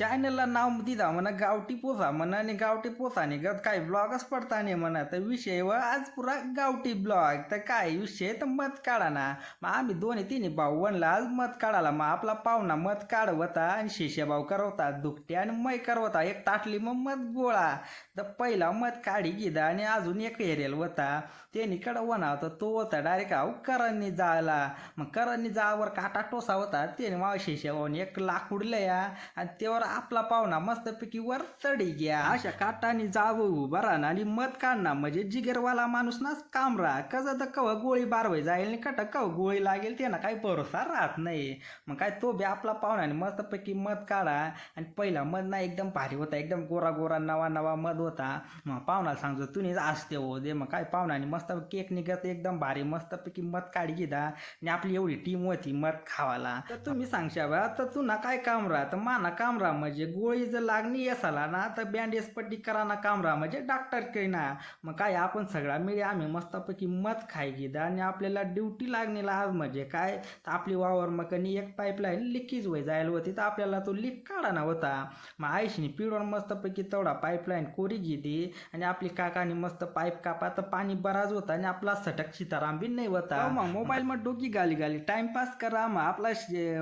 चॅनलला नाव दिदा म्हणा गावठी पोसा म्हणा आणि गावठी पोसाने गत काही ब्लॉगच पडता नाही म्हणा तर विषय व आज पुरा गावठी ब्लॉग तर काय विषय तर मत काढा ना मग आम्ही दोन्ही तिन्ही भाऊ वनला आज मत काढाला मग आपला पाहुणा मत काढवता आणि शिष्य भाऊ करवता दुकटे आणि मै करवता एक ताटली मग मत गोळा तर पहिला मत काढी गिदा आणि अजून एक हेरेल होता त्यांनी कडवणा होता तो होता डायरेक्ट अहो करांनी जायला मग करांनी जावर काटा टोसा होता त्याने मावा शिष्य भाऊने एक लाकूड लया आणि त्यावर आपला पाहुणा मस्तपैकी वर चढी घ्या अशा काटाने जावं उभा राहणं आणि मत काढणं म्हणजे जिगरवाला माणूस नाच कामरा कसं तर कव गोळी बारवाई जाईल आणि कट कव गोळी लागेल त्यांना काही भरोसा राहत नाही मग काय तो बी आपला पाहुण्याने मस्तपैकी मत काढा आणि पहिला मत ना एकदम भारी होता एकदम गोरा गोरा नवा नवा मध होता मग पाहुणाला सांगतो तुम्ही असते हो दे मग काय पाहुण्याने मस्त केक निघत एकदम भारी मस्तपैकी मत काढी घेता आणि आपली एवढी टीम होती मत खावाला तर तुम्ही सांगशा बा तर तुला काय कामरा तर माना कामरा म्हणजे गोळी जर लागणी असाला ना तर बँडेज पट्टी कराना कामरा म्हणजे डॉक्टर काही ना मग काय आपण सगळा मिळे आम्ही मस्तपैकी मत खाय घेता आणि आपल्याला ड्युटी लागणीला आज म्हणजे काय तर आपली वावर मग एक पाईपलाईन लिकेज होई जायला होती तर आपल्याला तो लीक काढाना होता मग आईशीने पिढून मस्तपैकी तेवढा पाईपलाईन कोरी घेते आणि आपली काकानी मस्त पाईप कापा तर पाणी बराच होता आणि आपला सटक सीताराम बी नाही होता मग मोबाईल मध्ये डोकी गाली गाली टाइमपास करा मग आपला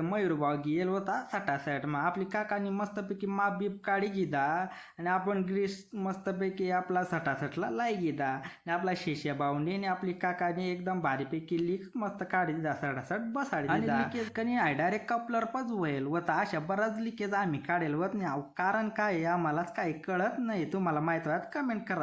मयूर भाऊ गेल होता सटासट मग आपली काकानी मस्तपैकी माप बीप काढी घेता आणि आपण ग्रीस मस्तपैकी आपला सटासटला लाई घेता आणि आपला शिष्य भाऊने आणि आपली काकाने एकदम भारीपैकी लीक मस्त काढी दिला सटासट बसाडी आणि लिकेज कनी डायरेक्ट कपलर पच होईल होता अशा बराच लिकेज आम्ही काढेल होत नाही कारण काय आम्हालाच काही कळत नाही तुम्हाला माहित व्हात कमेंट करा.